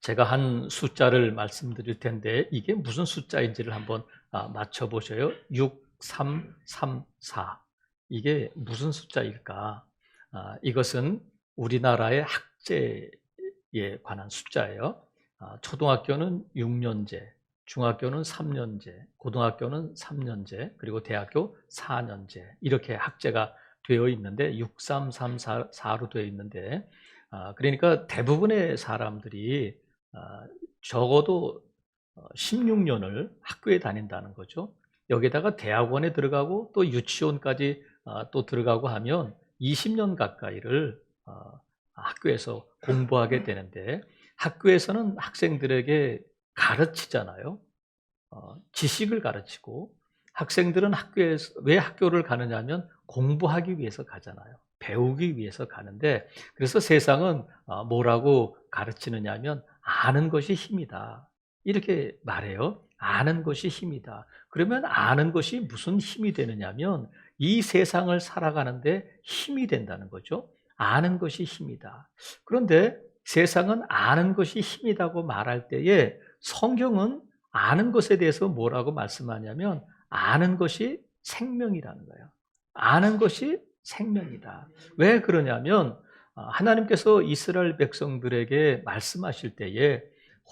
제가 한 숫자를 말씀드릴 텐데 이게 무슨 숫자인지를 한번 맞춰보셔요. 6334. 이게 무슨 숫자일까? 이것은 우리나라의 학제에 관한 숫자예요. 초등학교는 6년제, 중학교는 3년제, 고등학교는 3년제, 그리고 대학교 4년제 이렇게 학제가 되어 있는데 6334로 되어 있는데 그러니까 대부분의 사람들이 적어도 16년을 학교에 다닌다는 거죠. 여기다가 대학원에 들어가고 또 유치원까지 또 들어가고 하면 20년 가까이를 학교에서 공부하게 되는데 학교에서는 학생들에게 가르치잖아요. 지식을 가르치고 학생들은 왜 학교를 가느냐면 공부하기 위해서 가잖아요. 배우기 위해서 가는데 그래서 세상은 뭐라고 가르치느냐면 아는 것이 힘이다. 이렇게 말해요. 아는 것이 힘이다. 그러면 아는 것이 무슨 힘이 되느냐면 이 세상을 살아가는데 힘이 된다는 거죠. 아는 것이 힘이다. 그런데 세상은 아는 것이 힘이라고 말할 때에 성경은 아는 것에 대해서 뭐라고 말씀하냐면 아는 것이 생명이라는 거예요. 아는 것이 생명이다. 왜 그러냐면 하나님께서 이스라엘 백성들에게 말씀하실 때에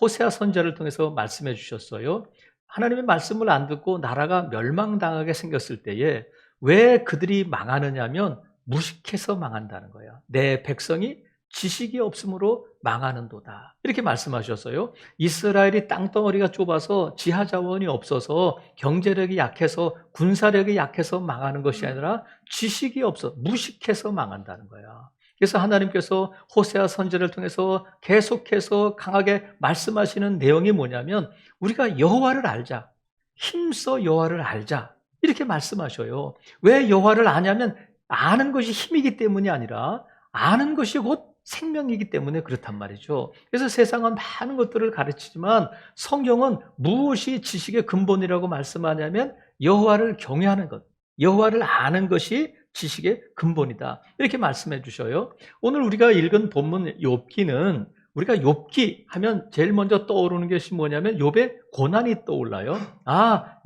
호세아 선지자를 통해서 말씀해 주셨어요. 하나님의 말씀을 안 듣고 나라가 멸망당하게 생겼을 때에 왜 그들이 망하느냐면 무식해서 망한다는 거예요. 내 백성이 지식이 없으므로 망하는도다. 이렇게 말씀하셨어요. 이스라엘이 땅덩어리가 좁아서 지하 자원이 없어서 경제력이 약해서 군사력이 약해서 망하는 것이 아니라 지식이 없어 무식해서 망한다는 거야. 그래서 하나님께서 호세아 선지자를 통해서 계속해서 강하게 말씀하시는 내용이 뭐냐면 우리가 여호와를 알자. 힘써 여호와를 알자. 이렇게 말씀하셔요. 왜 여호와를 아냐면 아는 것이 힘이기 때문이 아니라 아는 것이 곧 생명이기 때문에 그렇단 말이죠. 그래서 세상은 많은 것들을 가르치지만 성경은 무엇이 지식의 근본이라고 말씀하냐면 여호와를 경외하는 것, 여호와를 아는 것이 지식의 근본이다. 이렇게 말씀해 주셔요. 오늘 우리가 읽은 본문 욥기는 우리가 욥기 하면 제일 먼저 떠오르는 것이 뭐냐면 욥의 고난이 떠올라요.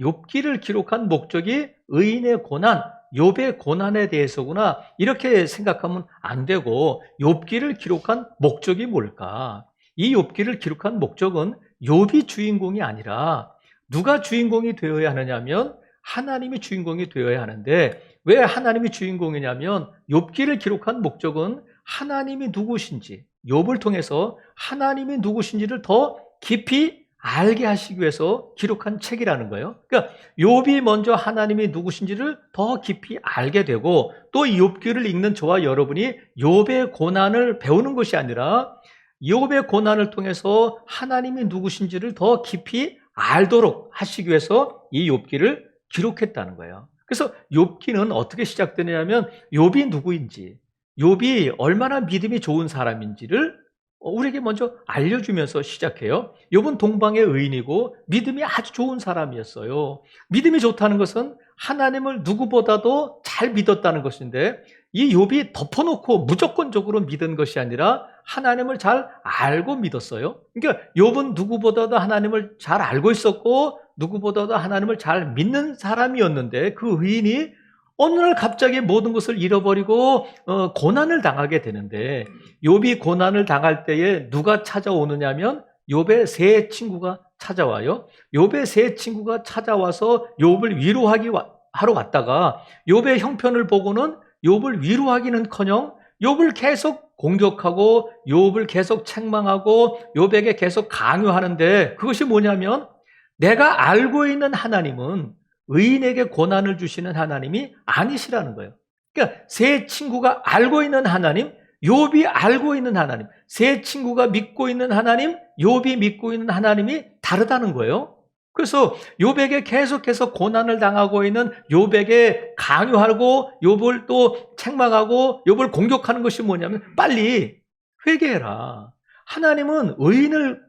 욥기를 기록한 목적이 의인의 고난, 욥의 고난에 대해서구나 이렇게 생각하면 안 되고 욥기를 기록한 목적이 뭘까? 이 욥기를 기록한 목적은 욥이 주인공이 아니라 누가 주인공이 되어야 하느냐면 하나님이 주인공이 되어야 하는데 왜 하나님이 주인공이냐면 욥기를 기록한 목적은 하나님이 누구신지 욥을 통해서 하나님이 누구신지를 더 깊이 알게 하시기 위해서 기록한 책이라는 거예요. 그러니까 욥이 먼저 하나님이 누구신지를 더 깊이 알게 되고 또 이 욥기를 읽는 저와 여러분이 욥의 고난을 배우는 것이 아니라 욥의 고난을 통해서 하나님이 누구신지를 더 깊이 알도록 하시기 위해서 이 욥기를 기록했다는 거예요. 그래서 욥기는 어떻게 시작되냐면 욥이 누구인지, 욥이 얼마나 믿음이 좋은 사람인지를 우리에게 먼저 알려주면서 시작해요. 욥은 동방의 의인이고 믿음이 아주 좋은 사람이었어요. 믿음이 좋다는 것은 하나님을 누구보다도 잘 믿었다는 것인데 이 욥이 덮어놓고 무조건적으로 믿은 것이 아니라 하나님을 잘 알고 믿었어요. 그러니까 욥은 누구보다도 하나님을 잘 알고 있었고 누구보다도 하나님을 잘 믿는 사람이었는데 그 의인이 어느 날 갑자기 모든 것을 잃어버리고 고난을 당하게 되는데 욥이 고난을 당할 때에 누가 찾아오느냐면 욥의 세 친구가 찾아와요. 욥의 세 친구가 찾아와서 욥을 위로하러 왔다가 욥의 형편을 보고는 욥을 위로하기는커녕 욥을 계속 공격하고 욥을 계속 책망하고 욥에게 계속 강요하는데 그것이 뭐냐면 내가 알고 있는 하나님은 의인에게 고난을 주시는 하나님이 아니시라는 거예요. 그러니까 세 친구가 알고 있는 하나님, 욥이 알고 있는 하나님, 세 친구가 믿고 있는 하나님, 욥이 믿고 있는 하나님이 다르다는 거예요. 그래서 욥에게 계속해서 고난을 당하고 있는 욥에게 강요하고 욥을 또 책망하고 욥을 공격하는 것이 뭐냐면 빨리 회개해라. 하나님은 의인을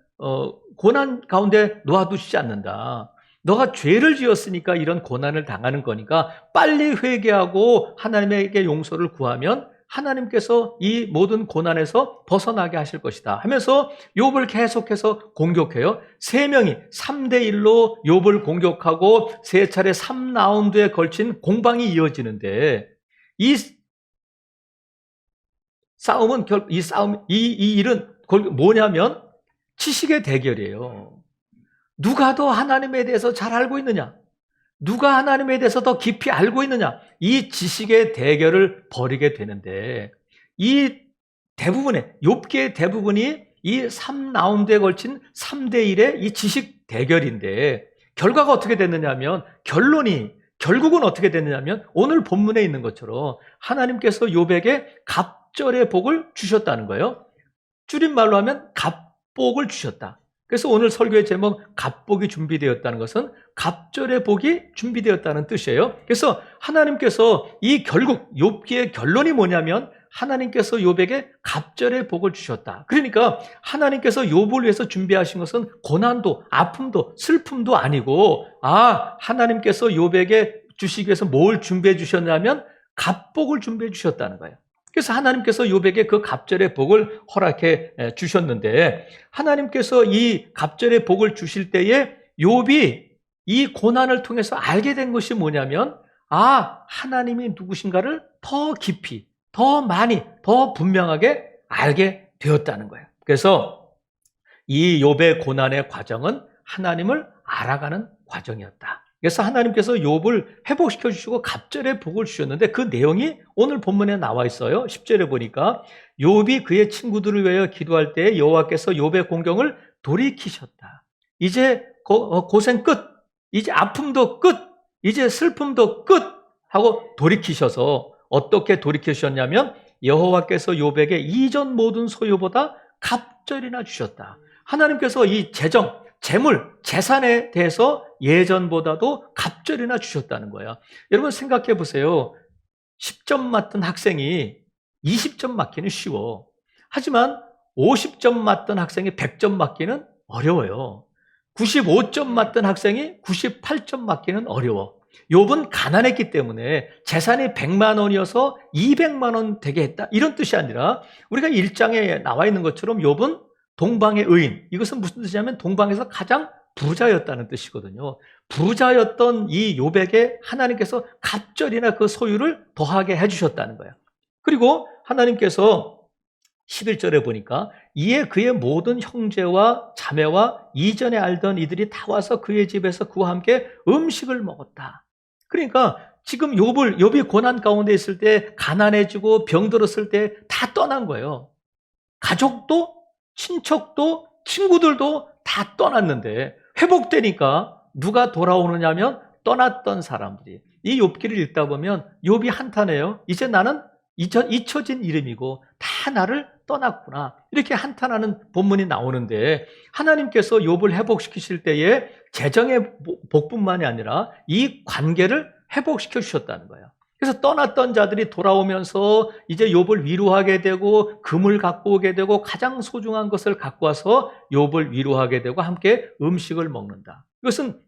고난 가운데 놓아두시지 않는다. 너가 죄를 지었으니까 이런 고난을 당하는 거니까 빨리 회개하고 하나님에게 용서를 구하면 하나님께서 이 모든 고난에서 벗어나게 하실 것이다 하면서 욥을 계속해서 공격해요. 3명이 3대1로 욥을 공격하고 3차례 3라운드에 걸친 공방이 이어지는데 이 싸움은 이 일은 뭐냐면 지식의 대결이에요. 누가 더 하나님에 대해서 잘 알고 있느냐? 누가 하나님에 대해서 더 깊이 알고 있느냐? 이 지식의 대결을 벌이게 되는데 이 대부분의 욥기의 대부분이 이 3라운드에 걸친 3대1의 이 지식 대결인데 결과가 어떻게 됐느냐면 결국은 어떻게 됐느냐면 오늘 본문에 있는 것처럼 하나님께서 욥에게 갑절의 복을 주셨다는 거예요. 줄임말로 하면 갑복을 주셨다. 그래서 오늘 설교의 제목 갑복이 준비되었다는 것은 갑절의 복이 준비되었다는 뜻이에요. 그래서 하나님께서 결국 욥기의 결론이 뭐냐면 하나님께서 욥에게 갑절의 복을 주셨다. 그러니까 하나님께서 욥을 위해서 준비하신 것은 고난도, 아픔도, 슬픔도 아니고 하나님께서 욥에게 주시기 위해서 뭘 준비해 주셨냐면 갑복을 준비해 주셨다는 거예요. 그래서 하나님께서 욥에게 그 갑절의 복을 허락해 주셨는데 하나님께서 이 갑절의 복을 주실 때에 욥이 이 고난을 통해서 알게 된 것이 뭐냐면 하나님이 누구신가를 더 깊이, 더 많이, 더 분명하게 알게 되었다는 거예요. 그래서 이 욥의 고난의 과정은 하나님을 알아가는 과정이었다. 그래서 하나님께서 욥을 회복시켜 주시고 갑절의 복을 주셨는데 그 내용이 오늘 본문에 나와 있어요. 10절에 보니까 욥이 그의 친구들을 위하여 기도할 때 여호와께서 욥의 공경을 돌이키셨다. 이제 고생 끝, 이제 아픔도 끝, 이제 슬픔도 끝 하고 돌이키셔서 어떻게 돌이키셨냐면 여호와께서 욥에게 이전 모든 소유보다 갑절이나 주셨다. 하나님께서 이 재물, 재산에 대해서 예전보다도 갑절이나 주셨다는 거예요. 여러분 생각해 보세요. 10점 맞던 학생이 20점 맞기는 쉬워. 하지만 50점 맞던 학생이 100점 맞기는 어려워요. 95점 맞던 학생이 98점 맞기는 어려워. 욥은 가난했기 때문에 재산이 100만 원이어서 200만 원 되게 했다. 이런 뜻이 아니라 우리가 1장에 나와 있는 것처럼 욥은 동방의 의인. 이것은 무슨 뜻이냐면 동방에서 가장 부자였다는 뜻이거든요. 부자였던 이 욥에게 하나님께서 갑절이나 그 소유를 더하게 해주셨다는 거예요. 그리고 하나님께서 11절에 보니까 이에 그의 모든 형제와 자매와 이전에 알던 이들이 다 와서 그의 집에서 그와 함께 음식을 먹었다. 그러니까 지금 욥이 고난 가운데 있을 때 가난해지고 병들었을 때 다 떠난 거예요. 가족도 친척도 친구들도 다 떠났는데 회복되니까 누가 돌아오느냐면 떠났던 사람들이. 이 욥기를 읽다 보면 욥이 한탄해요. 이제 나는 잊혀진 이름이고 다 나를 떠났구나. 이렇게 한탄하는 본문이 나오는데 하나님께서 욥을 회복시키실 때에 재정의 복뿐만이 아니라 이 관계를 회복시켜 주셨다는 거예요. 그래서 떠났던 자들이 돌아오면서 이제 욥을 위로하게 되고 금을 갖고 오게 되고 가장 소중한 것을 갖고 와서 욥을 위로하게 되고 함께 음식을 먹는다. 이것은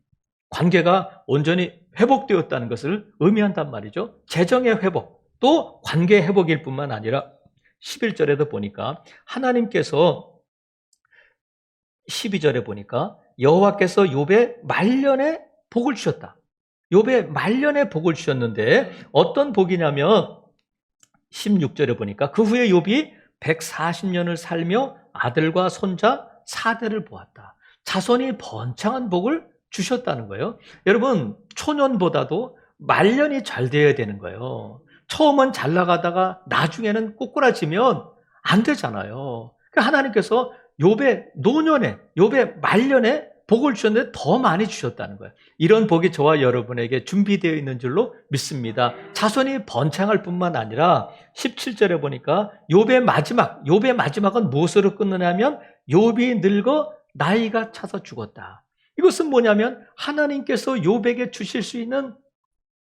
관계가 온전히 회복되었다는 것을 의미한단 말이죠. 재정의 회복, 또 관계 회복일 뿐만 아니라 11절에도 보니까 하나님께서 12절에 보니까 여호와께서 욥의 말년에 복을 주셨다. 욥의 말년에 복을 주셨는데 어떤 복이냐면 16절에 보니까 그 후에 욥이 140년을 살며 아들과 손자 4대를 보았다. 자손이 번창한 복을 주셨다는 거예요. 여러분 초년보다도 말년이 잘 되어야 되는 거예요. 처음은 잘 나가다가 나중에는 꼬꾸라지면 안 되잖아요. 그러니까 하나님께서 욥의 노년에, 욥의 말년에 복을 주셨는데 더 많이 주셨다는 거예요. 이런 복이 저와 여러분에게 준비되어 있는 줄로 믿습니다. 자손이 번창할 뿐만 아니라 17절에 보니까 욥의 마지막은 무엇으로 끝나냐면 욥이 늙어 나이가 차서 죽었다. 이것은 뭐냐면 하나님께서 욥에게 주실 수 있는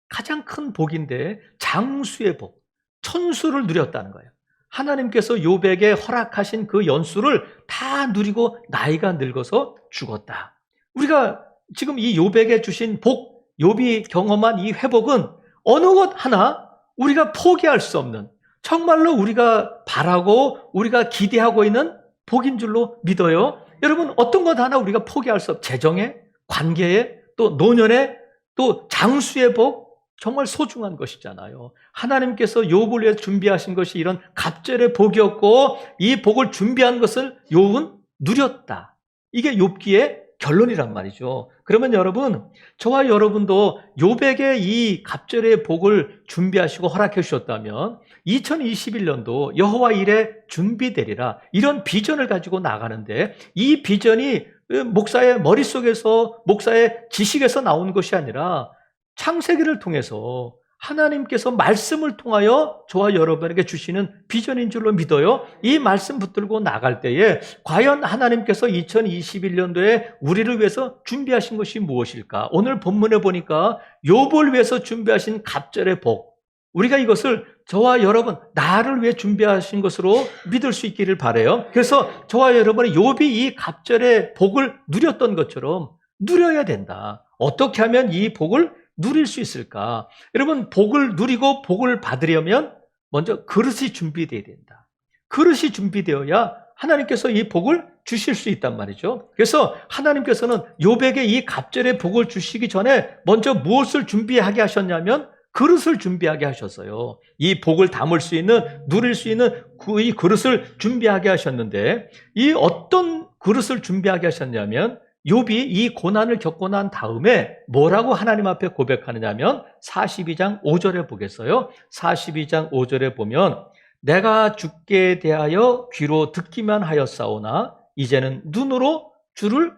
가장 큰 복인데 장수의 복, 천수를 누렸다는 거예요. 하나님께서 욥에게 허락하신 그 연수를 다 누리고 나이가 늙어서 죽었다. 우리가 지금 이 욥에게 주신 복, 욥이 경험한 이 회복은 어느 것 하나 우리가 포기할 수 없는, 정말로 우리가 바라고 우리가 기대하고 있는 복인 줄로 믿어요. 여러분, 어떤 것 하나 우리가 포기할 수 없어요. 재정에, 관계에, 또 노년에, 또 장수의 복, 정말 소중한 것이잖아요. 하나님께서 욥을 위해 준비하신 것이 이런 갑절의 복이었고, 이 복을 준비한 것을 욥은 누렸다. 이게 욥기의 결론이란 말이죠. 그러면 여러분, 저와 여러분도 욥에게 이 갑절의 복을 준비하시고 허락해 주셨다면 2021년도 여호와 일에 준비되리라, 이런 비전을 가지고 나가는데, 이 비전이 목사의 머릿속에서, 목사의 지식에서 나온 것이 아니라 창세기를 통해서 하나님께서 말씀을 통하여 저와 여러분에게 주시는 비전인 줄로 믿어요. 이 말씀 붙들고 나갈 때에 과연 하나님께서 2021년도에 우리를 위해서 준비하신 것이 무엇일까? 오늘 본문에 보니까 욥을 위해서 준비하신 갑절의 복, 우리가 이것을 저와 여러분, 나를 위해 준비하신 것으로 믿을 수 있기를 바라요. 그래서 저와 여러분이 욥이 이 갑절의 복을 누렸던 것처럼 누려야 된다. 어떻게 하면 이 복을 누릴 수 있을까? 여러분, 복을 누리고 복을 받으려면 먼저 그릇이 준비되어야 된다. 그릇이 준비되어야 하나님께서 이 복을 주실 수 있단 말이죠. 그래서 하나님께서는 욥에게 이 갑절의 복을 주시기 전에 먼저 무엇을 준비하게 하셨냐면 그릇을 준비하게 하셨어요. 이 복을 담을 수 있는, 누릴 수 있는 이 그릇을 준비하게 하셨는데, 이 어떤 그릇을 준비하게 하셨냐면 욥이 이 고난을 겪고 난 다음에 뭐라고 하나님 앞에 고백하느냐면 42장 5절에 보겠어요. 42장 5절에 보면 내가 주께 대하여 귀로 듣기만 하였사오나 이제는 눈으로 주를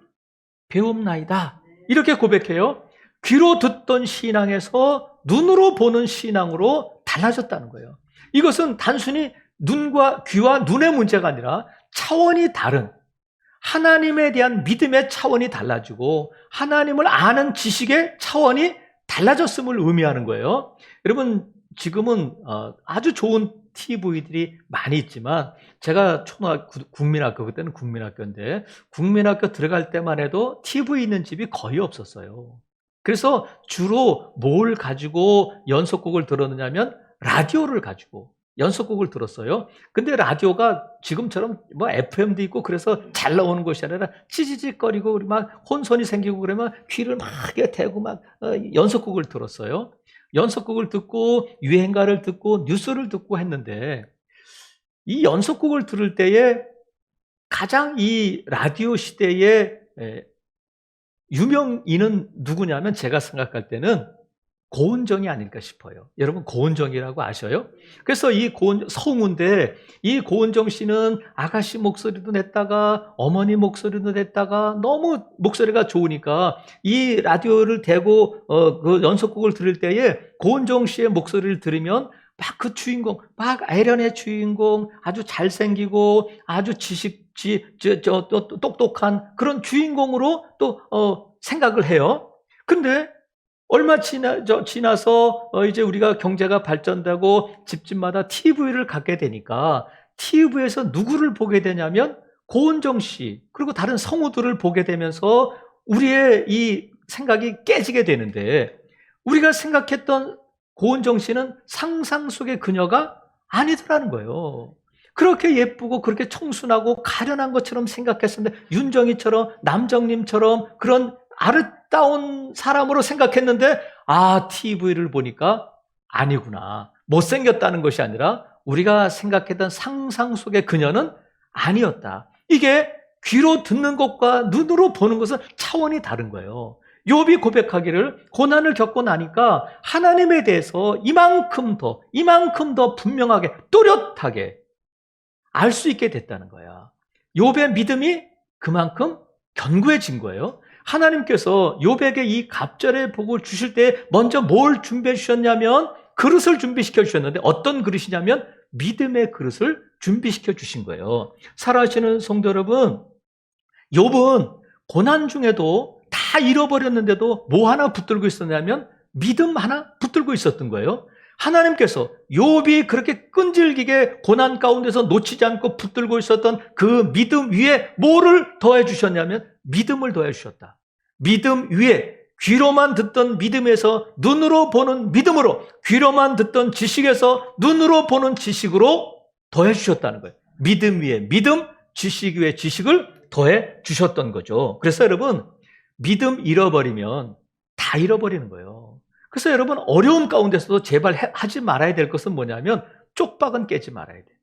배움나이다. 이렇게 고백해요. 귀로 듣던 신앙에서 눈으로 보는 신앙으로 달라졌다는 거예요. 이것은 단순히 눈과 귀와 눈의 문제가 아니라 차원이 다른, 하나님에 대한 믿음의 차원이 달라지고 하나님을 아는 지식의 차원이 달라졌음을 의미하는 거예요. 여러분, 지금은 아주 좋은 TV들이 많이 있지만, 제가 국민학교, 그때는 국민학교인데 국민학교 들어갈 때만 해도 TV 있는 집이 거의 없었어요. 그래서 주로 뭘 가지고 연속곡을 들었느냐면 라디오를 가지고 연속곡을 들었어요. 근데 라디오가 지금처럼 뭐 FM도 있고 그래서 잘 나오는 것이 아니라 찌지직거리고 막 혼선이 생기고 그러면 귀를 막 대고 막 연속곡을 들었어요. 연속곡을 듣고 유행가를 듣고 뉴스를 듣고 했는데, 이 연속곡을 들을 때에 가장 이 라디오 시대의 유명인은 누구냐면 제가 생각할 때는 고은정이 아닐까 싶어요. 여러분, 고은정이라고 아셔요? 그래서 이 성우인데, 이 고은정 씨는 아가씨 목소리도 냈다가 어머니 목소리도 냈다가 너무 목소리가 좋으니까 이 라디오를 대고 그 연속곡을 들을 때에 고은정 씨의 목소리를 들으면 막 그 주인공, 막 아이런의 주인공, 아주 잘생기고 아주 또 똑똑한 그런 주인공으로 또 생각을 해요. 근데 얼마 지나서 이제 우리가 경제가 발전되고 집집마다 TV를 갖게 되니까 TV에서 누구를 보게 되냐면 고은정 씨, 그리고 다른 성우들을 보게 되면서 우리의 이 생각이 깨지게 되는데, 우리가 생각했던 고은정 씨는 상상 속의 그녀가 아니더라는 거예요. 그렇게 예쁘고 그렇게 청순하고 가련한 것처럼 생각했었는데, 윤정이처럼 남정님처럼 그런 아름다운 사람으로 생각했는데, TV를 보니까 아니구나. 못생겼다는 것이 아니라 우리가 생각했던 상상 속의 그녀는 아니었다. 이게 귀로 듣는 것과 눈으로 보는 것은 차원이 다른 거예요. 욥이 고백하기를 고난을 겪고 나니까 하나님에 대해서 이만큼 더 분명하게, 또렷하게 알 수 있게 됐다는 거야. 욥의 믿음이 그만큼 견고해진 거예요. 하나님께서 욥에게 이 갑절의 복을 주실 때 먼저 뭘 준비해 주셨냐면 그릇을 준비시켜 주셨는데, 어떤 그릇이냐면 믿음의 그릇을 준비시켜 주신 거예요. 살아계시는 성도 여러분, 욥은 고난 중에도 다 잃어버렸는데도 뭐 하나 붙들고 있었냐면 믿음 하나 붙들고 있었던 거예요. 하나님께서 욥이 그렇게 끈질기게 고난 가운데서 놓치지 않고 붙들고 있었던 그 믿음 위에 뭐를 더해 주셨냐면 믿음을 더해 주셨다. 믿음 위에 귀로만 듣던 믿음에서 눈으로 보는 믿음으로, 귀로만 듣던 지식에서 눈으로 보는 지식으로 더해 주셨다는 거예요. 믿음 위에 믿음, 지식 위에 지식을 더해 주셨던 거죠. 그래서 여러분, 믿음 잃어버리면 다 잃어버리는 거예요. 그래서 여러분, 어려움 가운데서도 제발 하지 말아야 될 것은 뭐냐면 쪽박은 깨지 말아야 돼요.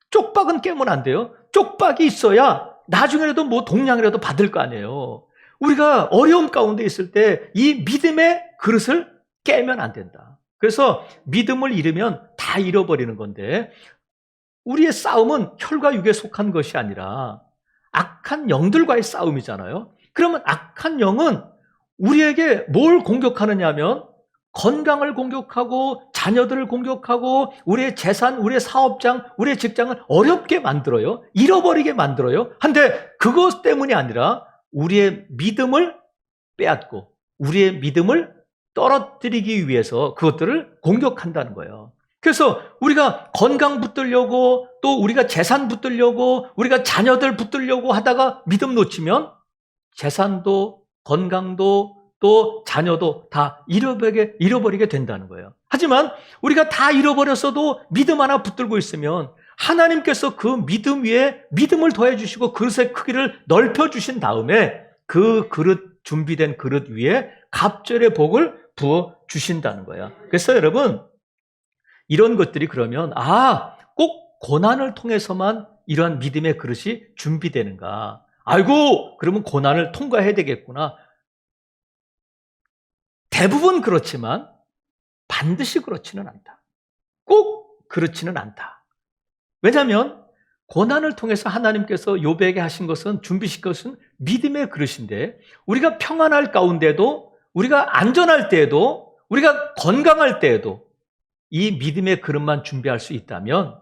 쪽박은 깨면 안 돼요. 쪽박이 있어야 나중에라도 뭐 동량이라도 받을 거 아니에요. 우리가 어려움 가운데 있을 때 이 믿음의 그릇을 깨면 안 된다. 그래서 믿음을 잃으면 다 잃어버리는 건데, 우리의 싸움은 혈과 육에 속한 것이 아니라 악한 영들과의 싸움이잖아요. 그러면 악한 영은 우리에게 뭘 공격하느냐 하면 건강을 공격하고 자녀들을 공격하고 우리의 재산, 우리의 사업장, 우리의 직장을 어렵게 만들어요. 잃어버리게 만들어요. 한데 그것 때문이 아니라 우리의 믿음을 빼앗고 우리의 믿음을 떨어뜨리기 위해서 그것들을 공격한다는 거예요. 그래서 우리가 건강 붙들려고, 또 우리가 재산 붙들려고, 우리가 자녀들 붙들려고 하다가 믿음 놓치면 재산도 건강도 또 자녀도 다 잃어버리게 된다는 거예요. 하지만 우리가 다 잃어버렸어도 믿음 하나 붙들고 있으면 하나님께서 그 믿음 위에 믿음을 더해 주시고 그릇의 크기를 넓혀 주신 다음에 그 그릇, 준비된 그릇 위에 갑절의 복을 부어 주신다는 거예요. 그래서 여러분, 이런 것들이 그러면 꼭 고난을 통해서만 이러한 믿음의 그릇이 준비되는가? 아이고, 그러면 고난을 통과해야 되겠구나. 대부분 그렇지만 반드시 그렇지는 않다. 꼭 그렇지는 않다. 왜냐하면 고난을 통해서 하나님께서 욥에게 하신 것은, 준비시킨 것은 믿음의 그릇인데, 우리가 평안할 가운데도, 우리가 안전할 때에도, 우리가 건강할 때에도 이 믿음의 그릇만 준비할 수 있다면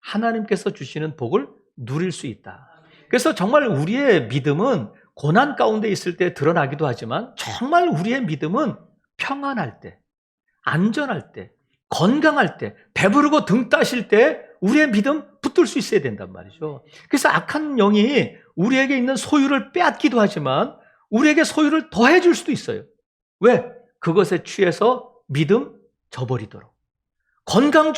하나님께서 주시는 복을 누릴 수 있다. 그래서 정말 우리의 믿음은 고난 가운데 있을 때 드러나기도 하지만, 정말 우리의 믿음은 평안할 때, 안전할 때, 건강할 때, 배부르고 등 따실 때 우리의 믿음 붙들 수 있어야 된단 말이죠. 그래서 악한 영이 우리에게 있는 소유를 빼앗기도 하지만 우리에게 소유를 더해 줄 수도 있어요. 왜? 그것에 취해서 믿음 저버리도록. 건강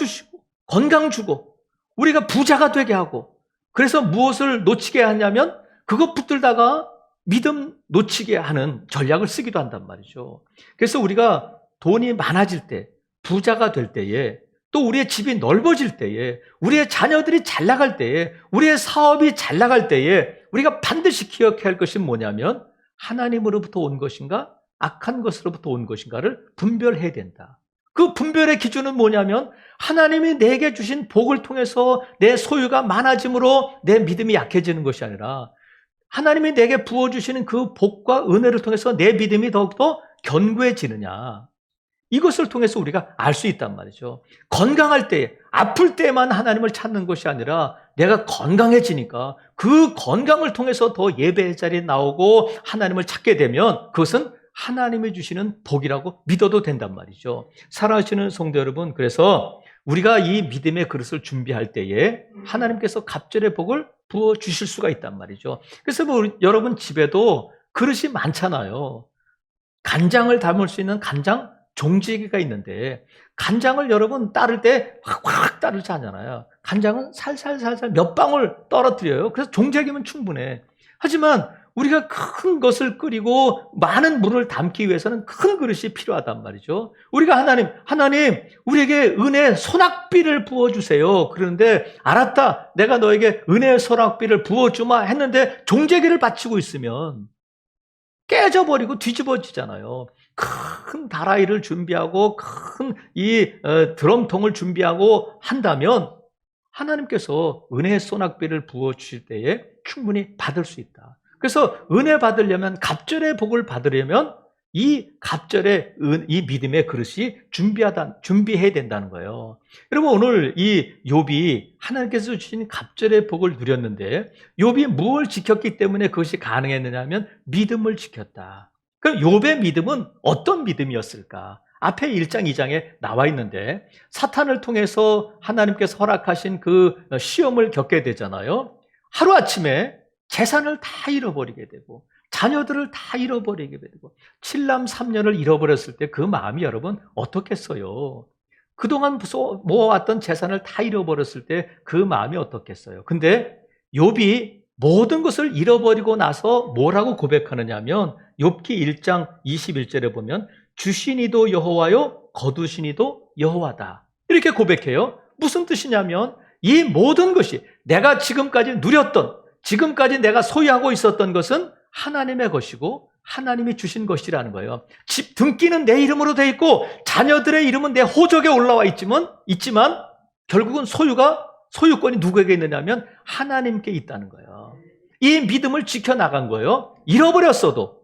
주고 우리가 부자가 되게 하고, 그래서 무엇을 놓치게 하냐면 그것 붙들다가 믿음 놓치게 하는 전략을 쓰기도 한단 말이죠. 그래서 우리가 돈이 많아질 때, 부자가 될 때에, 또 우리의 집이 넓어질 때에, 우리의 자녀들이 잘 나갈 때에, 우리의 사업이 잘 나갈 때에 우리가 반드시 기억해야 할 것이 뭐냐면 하나님으로부터 온 것인가 악한 것으로부터 온 것인가를 분별해야 된다. 그 분별의 기준은 뭐냐면 하나님이 내게 주신 복을 통해서 내 소유가 많아짐으로 내 믿음이 약해지는 것이 아니라 하나님이 내게 부어주시는 그 복과 은혜를 통해서 내 믿음이 더욱더 견고해지느냐, 이것을 통해서 우리가 알 수 있단 말이죠. 건강할 때, 아플 때만 하나님을 찾는 것이 아니라 내가 건강해지니까 그 건강을 통해서 더 예배의 자리에 나오고 하나님을 찾게 되면 그것은 하나님이 주시는 복이라고 믿어도 된단 말이죠. 사랑하시는 성도 여러분, 그래서 우리가 이 믿음의 그릇을 준비할 때에 하나님께서 갑절의 복을 부어주실 수가 있단 말이죠. 그래서 여러분 집에도 그릇이 많잖아요. 간장을 담을 수 있는 간장 종지기가 있는데, 간장을 여러분 따를 때 확확 따르지 않잖아요. 간장은 살살살살 몇 방울 떨어뜨려요. 그래서 종지기면 충분해. 하지만 우리가 큰 것을 끓이고 많은 물을 담기 위해서는 큰 그릇이 필요하단 말이죠. 우리가 하나님 우리에게 은혜의 소낙비를 부어주세요. 그런데 알았다, 내가 너에게 은혜의 소낙비를 부어주마 했는데 종재기를 바치고 있으면 깨져버리고 뒤집어지잖아요. 큰 다라이를 준비하고 큰 이 드럼통을 준비하고 한다면 하나님께서 은혜의 소낙비를 부어주실 때에 충분히 받을 수 있다. 그래서 은혜 받으려면, 갑절의 복을 받으려면 이 갑절의 이 믿음의 그릇이 준비해야 된다는 거예요. 여러분, 오늘 이 욥이 하나님께서 주신 갑절의 복을 누렸는데 욥이 무엇을 지켰기 때문에 그것이 가능했느냐 하면 믿음을 지켰다. 그럼 욥의 믿음은 어떤 믿음이었을까? 앞에 1장, 2장에 나와 있는데 사탄을 통해서 하나님께서 허락하신 그 시험을 겪게 되잖아요. 하루아침에 재산을 다 잃어버리게 되고 자녀들을 다 잃어버리게 되고 7남 3녀를 잃어버렸을 때 그 마음이 여러분 어떻겠어요? 그동안 모아왔던 재산을 다 잃어버렸을 때 그 마음이 어떻겠어요? 근데 욥이 모든 것을 잃어버리고 나서 뭐라고 고백하느냐 하면 욥기 1장 21절에 보면 주시니도 여호와요 거두시니도 여호와다 이렇게 고백해요. 무슨 뜻이냐면 이 모든 것이 내가 지금까지 누렸던 지금까지 내가 소유하고 있었던 것은 하나님의 것이고 하나님이 주신 것이라는 거예요. 집 등기는 내 이름으로 돼 있고 자녀들의 이름은 내 호적에 올라와 있지만 결국은 소유권이 누구에게 있느냐면 하나님께 있다는 거예요. 이 믿음을 지켜나간 거예요. 잃어버렸어도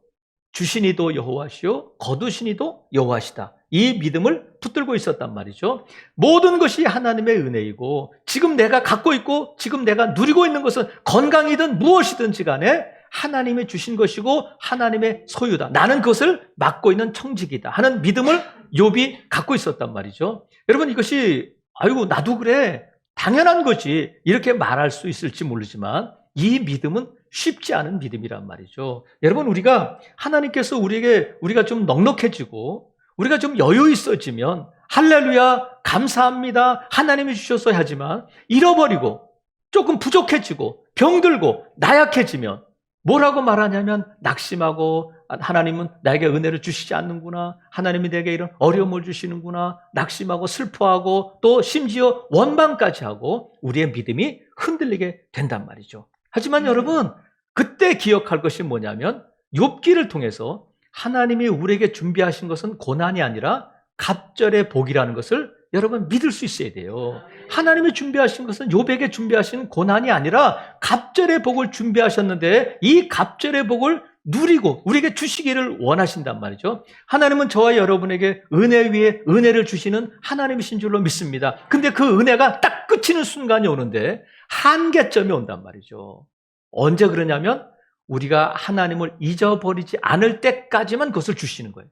주시니도 여호와시요 거두시니도 여호와시다. 이 믿음을 붙들고 있었단 말이죠. 모든 것이 하나님의 은혜이고 지금 내가 갖고 있고 지금 내가 누리고 있는 것은 건강이든 무엇이든지 간에 하나님이 주신 것이고 하나님의 소유다. 나는 그것을 맡고 있는 청직이다 하는 믿음을 욥이 갖고 있었단 말이죠. 여러분 이것이 아이고 나도 그래 당연한 거지 이렇게 말할 수 있을지 모르지만 이 믿음은 쉽지 않은 믿음이란 말이죠. 여러분 우리가 하나님께서 우리가 좀 넉넉해지고 우리가 좀 여유 있어지면 할렐루야 감사합니다 하나님이 주셔서 하지만 잃어버리고 조금 부족해지고 병들고 나약해지면 뭐라고 말하냐면 낙심하고 하나님은 나에게 은혜를 주시지 않는구나 하나님이 내게 이런 어려움을 주시는구나 낙심하고 슬퍼하고 또 심지어 원망까지 하고 우리의 믿음이 흔들리게 된단 말이죠. 하지만 여러분 그때 기억할 것이 뭐냐면 욥기를 통해서 하나님이 우리에게 준비하신 것은 고난이 아니라 갑절의 복이라는 것을 여러분 믿을 수 있어야 돼요. 하나님이 준비하신 것은 욥에게 준비하신 고난이 아니라 갑절의 복을 준비하셨는데 이 갑절의 복을 누리고 우리에게 주시기를 원하신단 말이죠. 하나님은 저와 여러분에게 은혜 위에 은혜를 주시는 하나님이신 줄로 믿습니다. 근데 그 은혜가 딱 끝이는 순간이 오는데 한계점이 온단 말이죠. 언제 그러냐면 우리가 하나님을 잊어버리지 않을 때까지만 그것을 주시는 거예요.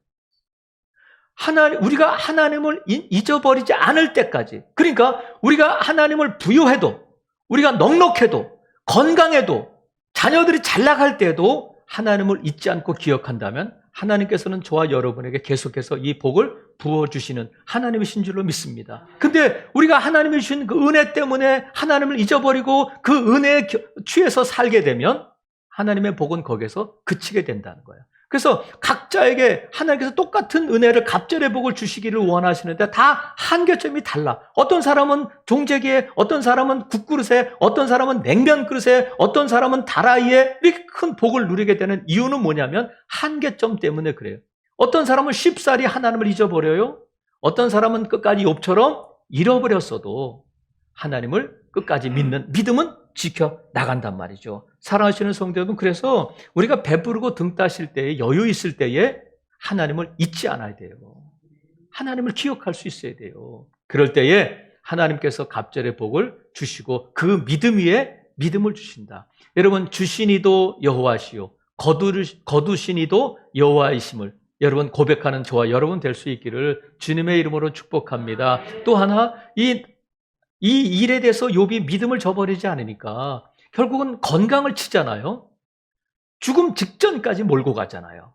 우리가 하나님을 잊어버리지 않을 때까지. 그러니까 우리가 하나님을 부유해도 우리가 넉넉해도 건강해도 자녀들이 잘 나갈 때도 하나님을 잊지 않고 기억한다면 하나님께서는 저와 여러분에게 계속해서 이 복을 부어주시는 하나님이신 줄로 믿습니다. 근데 우리가 하나님이 주신 그 은혜 때문에 하나님을 잊어버리고 그 은혜에 취해서 살게 되면 하나님의 복은 거기에서 그치게 된다는 거예요. 그래서 각자에게 하나님께서 똑같은 은혜를 갑절의 복을 주시기를 원하시는데 다 한계점이 달라. 어떤 사람은 종재기에, 어떤 사람은 국그릇에, 어떤 사람은 냉면 그릇에, 어떤 사람은 다라이에 이렇게 큰 복을 누리게 되는 이유는 뭐냐면 한계점 때문에 그래요. 어떤 사람은 쉽사리 하나님을 잊어버려요. 어떤 사람은 끝까지 욥처럼 잃어버렸어도 하나님을 끝까지 믿는 믿음은 지켜나간단 말이죠. 사랑하시는 성도 여러분, 그래서 우리가 배부르고 등 따실 때에 여유 있을 때에 하나님을 잊지 않아야 돼요. 하나님을 기억할 수 있어야 돼요. 그럴 때에 하나님께서 갑절의 복을 주시고 그 믿음 위에 믿음을 주신다. 여러분 주시니도 여호와시요 거두시니도 여호와이심을 여러분 고백하는 저와 여러분 될 수 있기를 주님의 이름으로 축복합니다. 또 하나 이 일에 대해서 욥이 믿음을 저버리지 않으니까 결국은 건강을 치잖아요. 죽음 직전까지 몰고 가잖아요.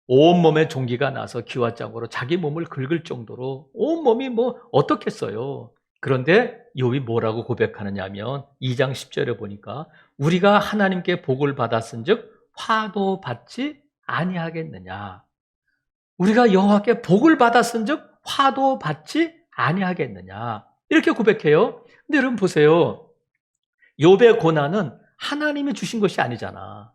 온몸에 종기가 나서 기와장으로 자기 몸을 긁을 정도로 온몸이 뭐 어떻겠어요. 그런데 욥이 뭐라고 고백하느냐 하면 2장 10절에 보니까 우리가 하나님께 복을 받았은즉 화도 받지 아니하겠느냐. 우리가 여호와께 복을 받았은즉 화도 받지 아니하겠느냐. 이렇게 고백해요. 근데 여러분 보세요. 욥의 고난은 하나님이 주신 것이 아니잖아.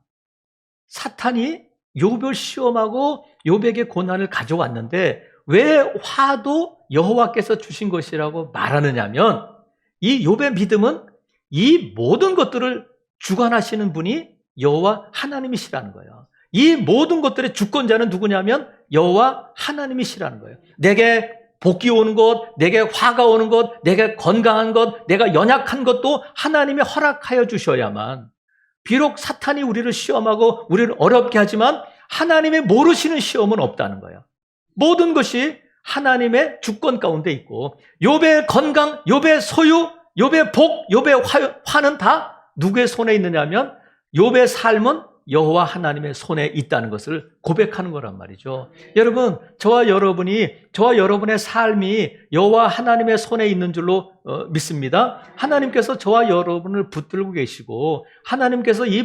사탄이 욥을 시험하고 욥에게 고난을 가져왔는데 왜 화도 여호와께서 주신 것이라고 말하느냐면 이 욥의 믿음은 이 모든 것들을 주관하시는 분이 여호와 하나님이시라는 거예요. 이 모든 것들의 주권자는 누구냐면 여호와 하나님이시라는 거예요. 내게 복이 오는 것, 내게 화가 오는 것, 내게 건강한 것, 내가 연약한 것도 하나님이 허락하여 주셔야만 비록 사탄이 우리를 시험하고 우리를 어렵게 하지만 하나님의 모르시는 시험은 없다는 거예요. 모든 것이 하나님의 주권 가운데 있고 욥의 건강, 욥의 소유, 욥의 복, 욥의 화는 다 누구의 손에 있느냐면 욥의 삶은 여호와 하나님의 손에 있다는 것을 고백하는 거란 말이죠. 여러분, 저와 여러분의 삶이 여호와 하나님의 손에 있는 줄로 믿습니다. 하나님께서 저와 여러분을 붙들고 계시고 하나님께서 이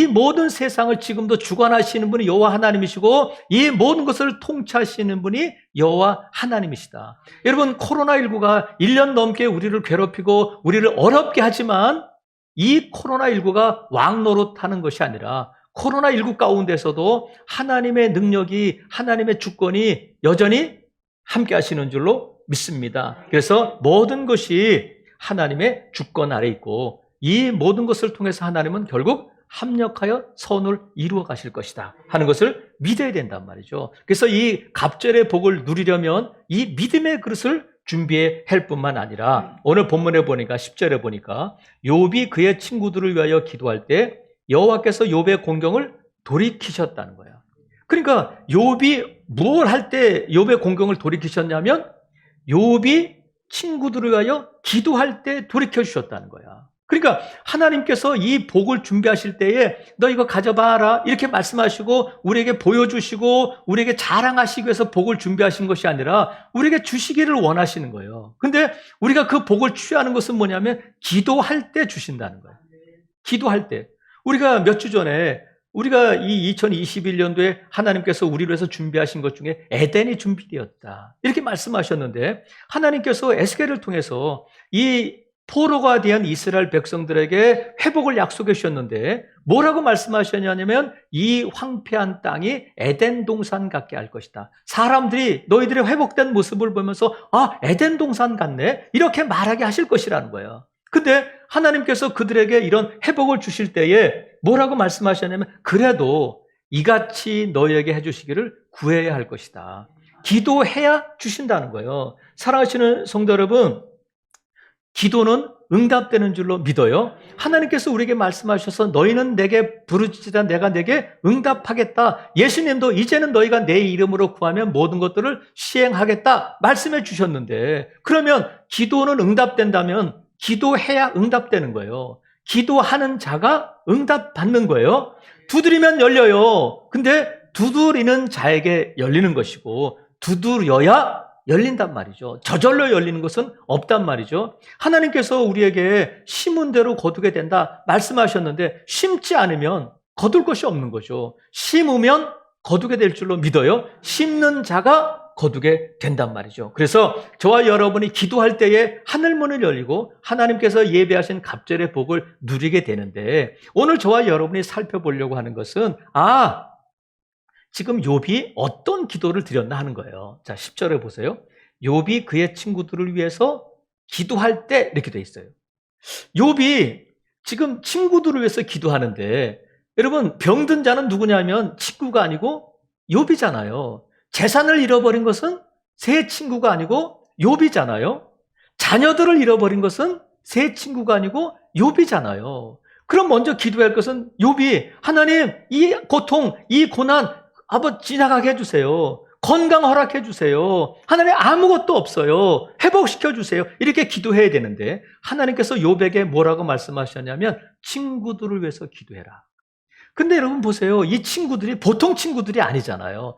모든 세상을 지금도 주관하시는 분이 여호와 하나님이시고 이 모든 것을 통치하시는 분이 여호와 하나님이시다. 여러분, 코로나19가 1년 넘게 우리를 괴롭히고 우리를 어렵게 하지만 이 코로나19가 왕노릇하는 것이 아니라 코로나19 가운데서도 하나님의 능력이, 하나님의 주권이 여전히 함께 하시는 줄로 믿습니다. 그래서 모든 것이 하나님의 주권 아래 있고 이 모든 것을 통해서 하나님은 결국 합력하여 선을 이루어 가실 것이다 하는 것을 믿어야 된단 말이죠. 그래서 이 갑절의 복을 누리려면 이 믿음의 그릇을 준비해야 할 뿐만 아니라 오늘 본문에 보니까 10절에 보니까 욥이 그의 친구들을 위하여 기도할 때 여호와께서 욥의 공경을 돌이키셨다는 거야. 그러니까 욥이 무엇을 할 때 욥의 공경을 돌이키셨냐면 욥이 친구들을 위하여 기도할 때 돌이켜 주셨다는 거야. 그러니까 하나님께서 이 복을 준비하실 때에 너 이거 가져봐라 이렇게 말씀하시고 우리에게 보여주시고 우리에게 자랑하시기 위해서 복을 준비하신 것이 아니라 우리에게 주시기를 원하시는 거예요. 근데 우리가 그 복을 취하는 것은 뭐냐면 기도할 때 주신다는 거예요. 기도할 때. 우리가 몇 주 전에 우리가 이 2021년도에 하나님께서 우리를 위해서 준비하신 것 중에 에덴이 준비되었다 이렇게 말씀하셨는데 하나님께서 에스겔을 통해서 이 포로가 된 이스라엘 백성들에게 회복을 약속해 주셨는데 뭐라고 말씀하셨냐면 이 황폐한 땅이 에덴 동산 같게 할 것이다. 사람들이 너희들의 회복된 모습을 보면서 아, 에덴 동산 같네 이렇게 말하게 하실 것이라는 거예요. 근데 하나님께서 그들에게 이런 회복을 주실 때에 뭐라고 말씀하셨냐면 그래도 이같이 너희에게 해주시기를 구해야 할 것이다. 기도해야 주신다는 거예요. 사랑하시는 성도 여러분, 기도는 응답되는 줄로 믿어요. 하나님께서 우리에게 말씀하셔서 너희는 내게 부르짖으다 내가 내게 응답하겠다. 예수님도 이제는 너희가 내 이름으로 구하면 모든 것들을 시행하겠다 말씀해 주셨는데 그러면 기도는 응답된다면 기도해야 응답되는 거예요. 기도하는 자가 응답받는 거예요. 두드리면 열려요. 근데 두드리는 자에게 열리는 것이고 두드려야 열린단 말이죠. 저절로 열리는 것은 없단 말이죠. 하나님께서 우리에게 심은 대로 거두게 된다 말씀하셨는데 심지 않으면 거둘 것이 없는 거죠. 심으면 거두게 될 줄로 믿어요. 심는 자가 거두게 된단 말이죠. 그래서 저와 여러분이 기도할 때에 하늘문을 열리고 하나님께서 예배하신 갑절의 복을 누리게 되는데 오늘 저와 여러분이 살펴보려고 하는 것은 지금 욥이 어떤 기도를 드렸나 하는 거예요. 자, 10절에 보세요. 욥이 그의 친구들을 위해서 기도할 때 이렇게 돼 있어요. 욥이 지금 친구들을 위해서 기도하는데 여러분 병든 자는 누구냐면 친구가 아니고 욥이잖아요. 재산을 잃어버린 것은 새 친구가 아니고 욥이잖아요. 자녀들을 잃어버린 것은 새 친구가 아니고 욥이잖아요. 그럼 먼저 기도할 것은 욥이 하나님 이 고통, 이 고난 아버지 지나가게 해주세요. 건강 허락해 주세요. 하나님 아무것도 없어요. 회복시켜 주세요. 이렇게 기도해야 되는데 하나님께서 욥에게 뭐라고 말씀하셨냐면 친구들을 위해서 기도해라. 근데 여러분 보세요. 이 친구들이 보통 친구들이 아니잖아요.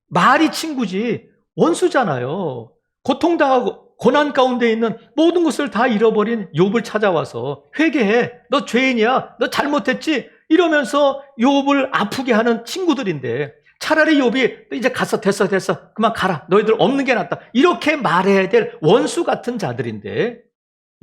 말이 친구지 원수잖아요. 고통당하고 고난 가운데 있는 모든 것을 다 잃어버린 욥을 찾아와서 회개해. 너 죄인이야. 너 잘못했지. 이러면서 욥을 아프게 하는 친구들인데 차라리 욥이 이제 갔어 됐어 그만 가라. 너희들 없는 게 낫다. 이렇게 말해야 될 원수 같은 자들인데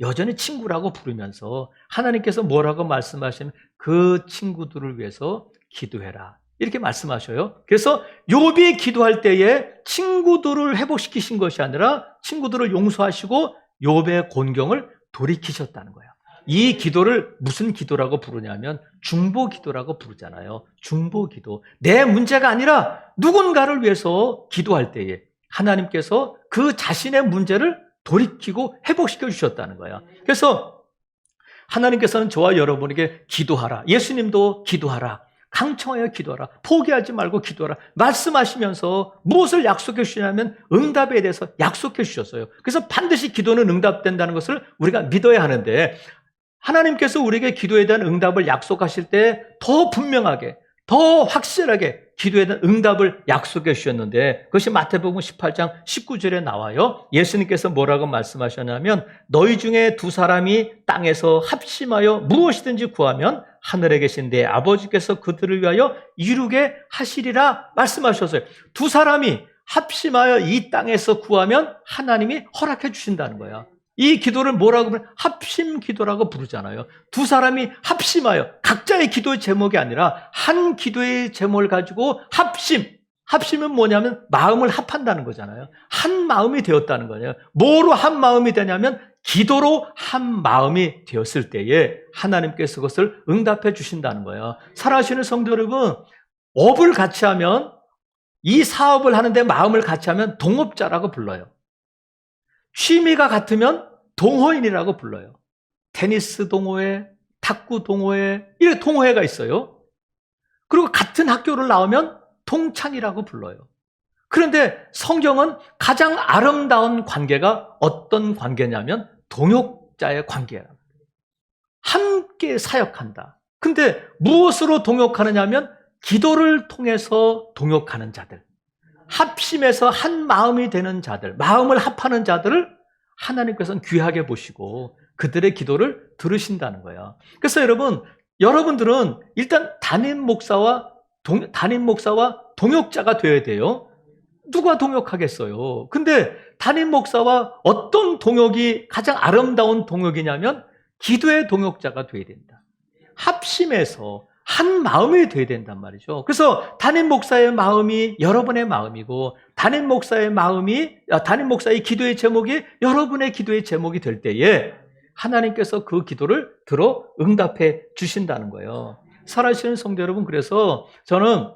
여전히 친구라고 부르면서 하나님께서 뭐라고 말씀하시면 그 친구들을 위해서 기도해라. 이렇게 말씀하셔요. 그래서 욥이 기도할 때에 친구들을 회복시키신 것이 아니라 친구들을 용서하시고 욥의 곤경을 돌이키셨다는 거예요. 이 기도를 무슨 기도라고 부르냐면 중보기도라고 부르잖아요. 중보기도. 내 문제가 아니라 누군가를 위해서 기도할 때에 하나님께서 그 자신의 문제를 돌이키고 회복시켜 주셨다는 거예요. 그래서 하나님께서는 저와 여러분에게 기도하라. 예수님도 기도하라. 강청하여 기도하라. 포기하지 말고 기도하라. 말씀하시면서 무엇을 약속해 주시냐면 응답에 대해서 약속해 주셨어요. 그래서 반드시 기도는 응답된다는 것을 우리가 믿어야 하는데 하나님께서 우리에게 기도에 대한 응답을 약속하실 때 더 분명하게, 더 확실하게 기도에 대한 응답을 약속해 주셨는데, 그것이 마태복음 18장 19절에 나와요. 예수님께서 뭐라고 말씀하셨냐면, 너희 중에 두 사람이 땅에서 합심하여 무엇이든지 구하면 하늘에 계신 내 아버지께서 그들을 위하여 이루게 하시리라 말씀하셨어요. 두 사람이 합심하여 이 땅에서 구하면 하나님이 허락해 주신다는 거야. 이 기도를 뭐라고 부르면 합심 기도라고 부르잖아요. 두 사람이 합심하여, 각자의 기도의 제목이 아니라 한 기도의 제목을 가지고 합심은 뭐냐면 마음을 합한다는 거잖아요. 한 마음이 되었다는 거예요. 뭐로 한 마음이 되냐면 기도로 한 마음이 되었을 때에 하나님께서 그것을 응답해 주신다는 거예요. 사랑하시는 성도 여러분, 업을 같이 하면, 이 사업을 하는데 마음을 같이 하면 동업자라고 불러요. 취미가 같으면 동호인이라고 불러요. 테니스 동호회, 탁구 동호회, 이렇게 동호회가 있어요. 그리고 같은 학교를 나오면 동창이라고 불러요. 그런데 성경은 가장 아름다운 관계가 어떤 관계냐면 동역자의 관계예요. 함께 사역한다. 근데 무엇으로 동역하느냐면 기도를 통해서 동역하는 자들, 합심해서 한 마음이 되는 자들, 마음을 합하는 자들을 하나님께서는 귀하게 보시고 그들의 기도를 들으신다는 거예요. 그래서 여러분들은 일단 담임 목사와 동역자가 되어야 돼요. 누가 동역하겠어요? 근데 담임 목사와 어떤 동역이 가장 아름다운 동역이냐면 기도의 동역자가 되어야 된다. 합심해서 한 마음이 되어야 된단 말이죠. 그래서 담임 목사의 마음이 여러분의 마음이고, 담임 목사의 기도의 제목이 여러분의 기도의 제목이 될 때에 하나님께서 그 기도를 들어 응답해 주신다는 거예요. 살아계시는 성도 여러분, 그래서 저는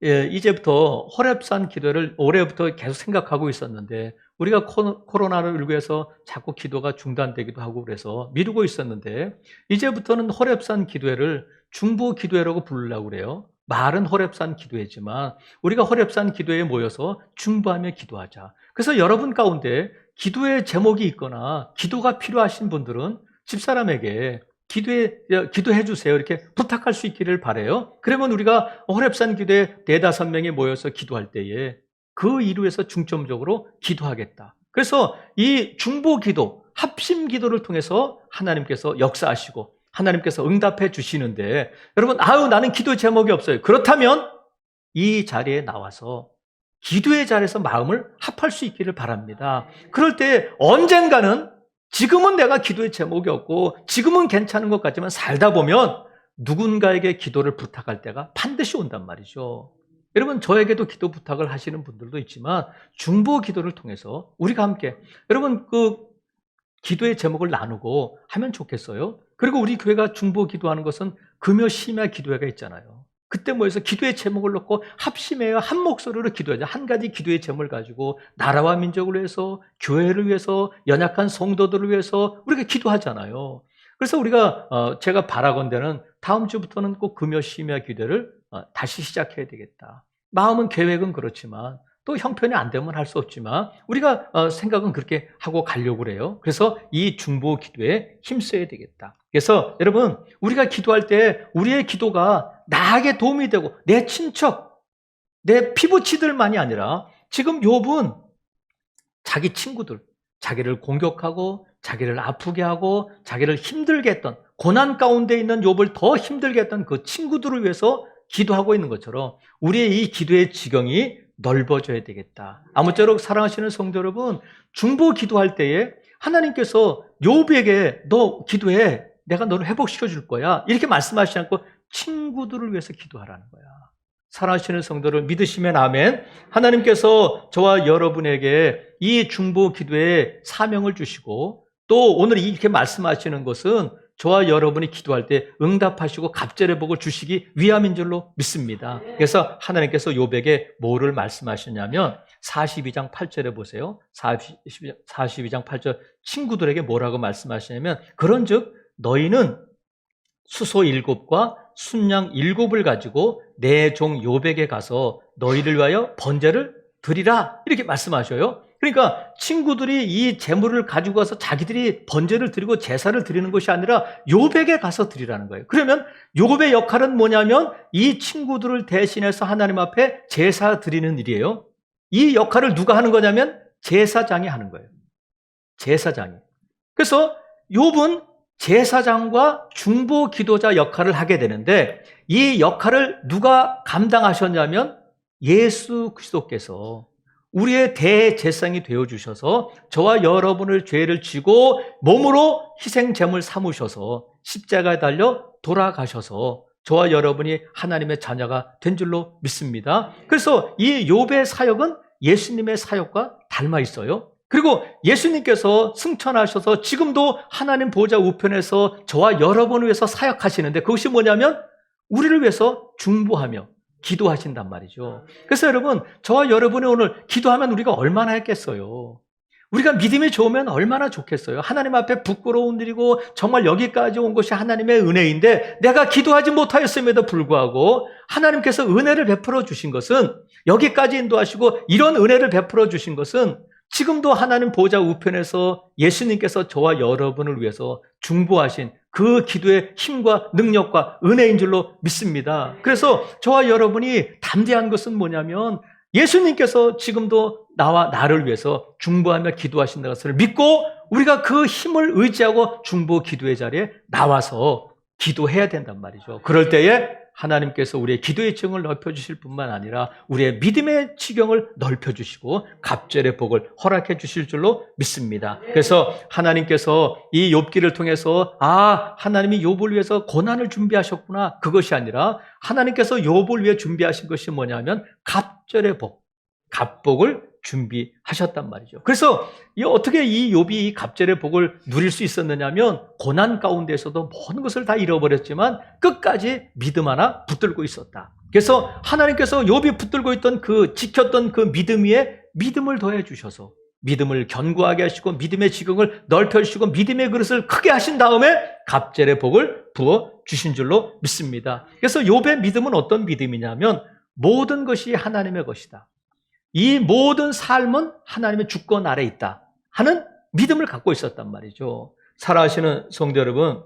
이제부터 호렙산 기도를 올해부터 계속 생각하고 있었는데, 우리가 코로나를 위해서 자꾸 기도가 중단되기도 하고 그래서 미루고 있었는데, 이제부터는 호렙산 기도회를 중보 기도회라고 부르려고 그래요. 말은 호렙산 기도회지만 우리가 호렙산 기도회에 모여서 중보하며 기도하자. 그래서 여러분 가운데 기도의 제목이 있거나 기도가 필요하신 분들은 집사람에게 기도해 주세요, 이렇게 부탁할 수 있기를 바라요. 그러면 우리가 호렙산 기도에 4-5명이 모여서 기도할 때에 그 이루에서 중점적으로 기도하겠다. 그래서 이 중보 기도, 합심 기도를 통해서 하나님께서 역사하시고 하나님께서 응답해 주시는데, 여러분, 나는 기도 제목이 없어요. 그렇다면 이 자리에 나와서 기도의 자리에서 마음을 합할 수 있기를 바랍니다. 그럴 때 언젠가는, 지금은 내가 기도의 제목이 없고 지금은 괜찮은 것 같지만 살다 보면 누군가에게 기도를 부탁할 때가 반드시 온단 말이죠. 여러분, 저에게도 기도 부탁을 하시는 분들도 있지만 중보 기도를 통해서 우리가 함께, 여러분, 그 기도의 제목을 나누고 하면 좋겠어요. 그리고 우리 교회가 중보 기도하는 것은 금요 심야 기도회가 있잖아요. 그때 모여서 기도의 제목을 놓고 합심해요. 한 목소리로 기도하자. 한 가지 기도의 제목을 가지고 나라와 민족을 위해서, 교회를 위해서, 연약한 성도들을 위해서 우리가 기도하잖아요. 그래서 제가 바라건대는 다음 주부터는 꼭 금요 심야 기도를 다시 시작해야 되겠다. 마음은, 계획은 그렇지만 또 형편이 안 되면 할 수 없지만 우리가 생각은 그렇게 하고 가려고 그래요. 그래서 이 중보 기도에 힘써야 되겠다. 그래서 여러분, 우리가 기도할 때 우리의 기도가 나에게 도움이 되고 내 친척, 내 피부치들만이 아니라, 지금 욥은 자기 친구들, 자기를 공격하고 자기를 아프게 하고 자기를 힘들게 했던, 고난 가운데 있는 욥을 더 힘들게 했던 그 친구들을 위해서 기도하고 있는 것처럼 우리의 이 기도의 지경이 넓어져야 되겠다. 아무쪼록 사랑하시는 성도 여러분, 중보 기도할 때에 하나님께서 욥에게 너 기도해, 내가 너를 회복시켜 줄 거야, 이렇게 말씀하시지 않고 친구들을 위해서 기도하라는 거야. 사랑하시는 성도를 믿으시면 아멘. 하나님께서 저와 여러분에게 이 중보 기도에 사명을 주시고, 또 오늘 이렇게 말씀하시는 것은 저와 여러분이 기도할 때 응답하시고 갑절의 복을 주시기 위함인 줄로 믿습니다. 그래서 하나님께서 욥에게 뭐를 말씀하셨냐면 42장 8절에 보세요. 42장 8절, 친구들에게 뭐라고 말씀하시냐면, 그런즉 너희는 수소 7과 순양 7을 가지고 내 종 욥에게 가서 너희를 위하여 번제를 드리라, 이렇게 말씀하셔요. 그러니까 친구들이 이 재물을 가지고 가서 자기들이 번제를 드리고 제사를 드리는 것이 아니라 욥에게 가서 드리라는 거예요. 그러면 욥의 역할은 뭐냐면 이 친구들을 대신해서 하나님 앞에 제사 드리는 일이에요. 이 역할을 누가 하는 거냐면 제사장이 하는 거예요. 제사장이. 그래서 욥은 제사장과 중보 기도자 역할을 하게 되는데 이 역할을 누가 감당하셨냐면 예수 그리스도께서 우리의 대제사장이 되어주셔서 저와 여러분의 죄를 지고 몸으로 희생제물 삼으셔서 십자가에 달려 돌아가셔서 저와 여러분이 하나님의 자녀가 된 줄로 믿습니다. 그래서 이 욥의 사역은 예수님의 사역과 닮아 있어요. 그리고 예수님께서 승천하셔서 지금도 하나님 보좌 우편에서 저와 여러분을 위해서 사역하시는데 그것이 뭐냐면 우리를 위해서 중보하며 기도하신단 말이죠. 그래서 여러분, 저와 여러분이 오늘 기도하면 우리가 얼마나 했겠어요. 우리가 믿음이 좋으면 얼마나 좋겠어요. 하나님 앞에 부끄러운 일이고 정말 여기까지 온 것이 하나님의 은혜인데 내가 기도하지 못하였음에도 불구하고 하나님께서 은혜를 베풀어 주신 것은 여기까지 인도하시고 이런 은혜를 베풀어 주신 것은 지금도 하나님 보좌 우편에서 예수님께서 저와 여러분을 위해서 중보하신 그 기도의 힘과 능력과 은혜인 줄로 믿습니다. 그래서 저와 여러분이 담대한 것은 뭐냐면 예수님께서 지금도 나와 나를 위해서 중보하며 기도하신다는 것을 믿고 우리가 그 힘을 의지하고 중보 기도의 자리에 나와서 기도해야 된단 말이죠. 그럴 때에 하나님께서 우리의 기도의 지경을 넓혀주실 뿐만 아니라 우리의 믿음의 지경을 넓혀주시고 갑절의 복을 허락해 주실 줄로 믿습니다. 그래서 하나님께서 이 욥기를 통해서 하나님이 욥을 위해서 고난을 준비하셨구나, 그것이 아니라 하나님께서 욥을 위해 준비하신 것이 뭐냐면 갑절의 복, 갑복을 준비하셨단 말이죠. 그래서 어떻게 이 욥이 갑절의 복을 누릴 수 있었느냐면 고난 가운데서도 모든 것을 다 잃어버렸지만 끝까지 믿음 하나 붙들고 있었다. 그래서 하나님께서 욥이 붙들고 있던 지켰던 그 믿음 위에 믿음을 더해 주셔서 믿음을 견고하게 하시고 믿음의 지경을 넓혀주시고 믿음의 그릇을 크게 하신 다음에 갑절의 복을 부어 주신 줄로 믿습니다. 그래서 욥의 믿음은 어떤 믿음이냐면 모든 것이 하나님의 것이다. 이 모든 삶은 하나님의 주권 아래 있다 하는 믿음을 갖고 있었단 말이죠. 살아가시는 성도 여러분,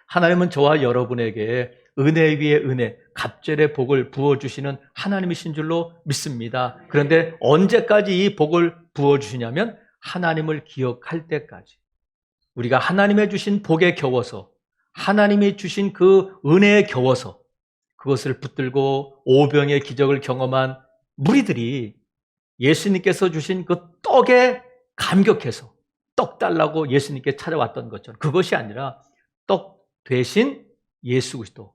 하나님은 저와 여러분에게 은혜 위에 은혜, 갑절의 복을 부어주시는 하나님이신 줄로 믿습니다. 그런데 언제까지 이 복을 부어주시냐면 하나님을 기억할 때까지. 우리가 하나님의 주신 복에 겨워서, 하나님이 주신 그 은혜에 겨워서 그것을 붙들고 오병의 기적을 경험한 무리들이 예수님께서 주신 그 떡에 감격해서 떡 달라고 예수님께 찾아왔던 것처럼 그것이 아니라 떡 대신 예수 그리스도,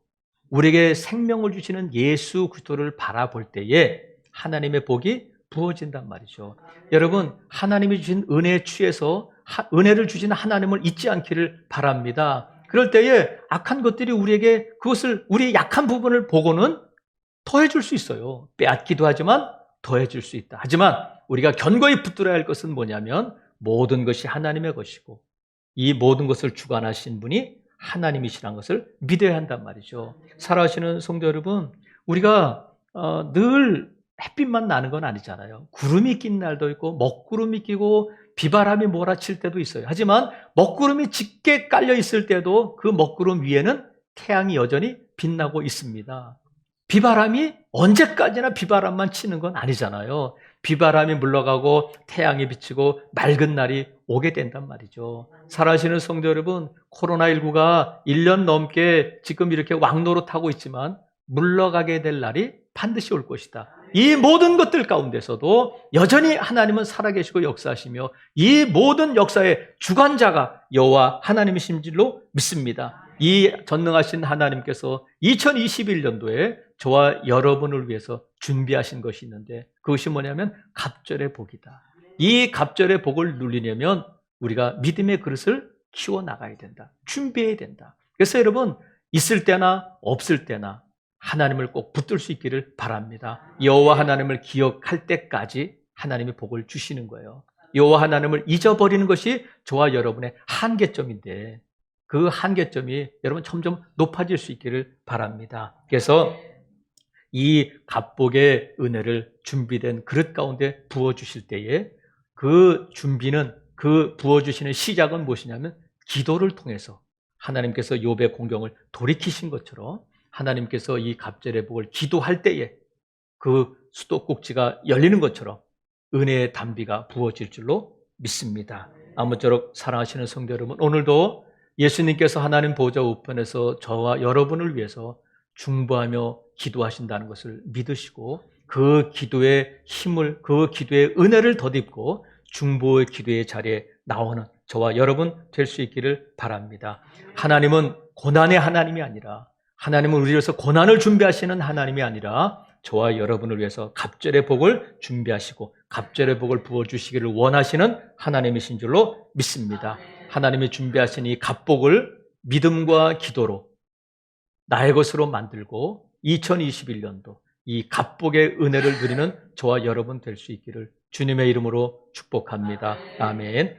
우리에게 생명을 주시는 예수 그리스도를 바라볼 때에 하나님의 복이 부어진단 말이죠. 여러분, 하나님이 주신 은혜에 취해서 은혜를 주신 하나님을 잊지 않기를 바랍니다. 그럴 때에 악한 것들이 우리에게 그것을 우리의 약한 부분을 보고는 더해줄 수 있어요. 빼앗기도 하지만 더해줄 수 있다. 하지만 우리가 견고히 붙들어야 할 것은 뭐냐면 모든 것이 하나님의 것이고 이 모든 것을 주관하신 분이 하나님이시라는 것을 믿어야 한단 말이죠. 살아가시는 성도 여러분, 우리가 늘 햇빛만 나는 건 아니잖아요. 구름이 낀 날도 있고 먹구름이 끼고 비바람이 몰아칠 때도 있어요. 하지만 먹구름이 짙게 깔려 있을 때도 그 먹구름 위에는 태양이 여전히 빛나고 있습니다. 비바람이 언제까지나 비바람만 치는 건 아니잖아요. 비바람이 물러가고 태양이 비치고 맑은 날이 오게 된단 말이죠. 살아가시는 성도 여러분, 코로나19가 1년 넘게 지금 이렇게 왕노릇하고 있지만 물러가게 될 날이 반드시 올 것이다. 이 모든 것들 가운데서도 여전히 하나님은 살아계시고 역사하시며 이 모든 역사의 주관자가 여호와 하나님이신 줄로 믿습니다. 이 전능하신 하나님께서 2021년도에 저와 여러분을 위해서 준비하신 것이 있는데 그것이 뭐냐면 갑절의 복이다. 이 갑절의 복을 누리려면 우리가 믿음의 그릇을 키워나가야 된다. 준비해야 된다. 그래서 여러분, 있을 때나 없을 때나 하나님을 꼭 붙들 수 있기를 바랍니다. 여호와 하나님을 기억할 때까지 하나님이 복을 주시는 거예요. 여호와 하나님을 잊어버리는 것이 저와 여러분의 한계점인데 그 한계점이 여러분 점점 높아질 수 있기를 바랍니다. 그래서 이 갑복의 은혜를 준비된 그릇 가운데 부어주실 때에 그 준비는, 그 부어주시는 시작은 무엇이냐면 기도를 통해서 하나님께서 욥의 공경을 돌이키신 것처럼 하나님께서 이 갑절의 복을 기도할 때에 그 수도꼭지가 열리는 것처럼 은혜의 담비가 부어질 줄로 믿습니다. 아무쪼록 사랑하시는 성도 여러분, 오늘도 예수님께서 하나님 보좌 우편에서 저와 여러분을 위해서 중보하며 기도하신다는 것을 믿으시고 그 기도의 힘을, 그 기도의 은혜를 덧입고 중보의 기도의 자리에 나오는 저와 여러분 될 수 있기를 바랍니다. 하나님은 고난의 하나님이 아니라, 하나님은 우리를 위해서 고난을 준비하시는 하나님이 아니라 저와 여러분을 위해서 갑절의 복을 준비하시고 갑절의 복을 부어주시기를 원하시는 하나님이신 줄로 믿습니다. 하나님이 준비하신 이 갑복을 믿음과 기도로 나의 것으로 만들고 2021년도 이 갑복의 은혜를 누리는 저와 여러분 될 수 있기를 주님의 이름으로 축복합니다. 아멘.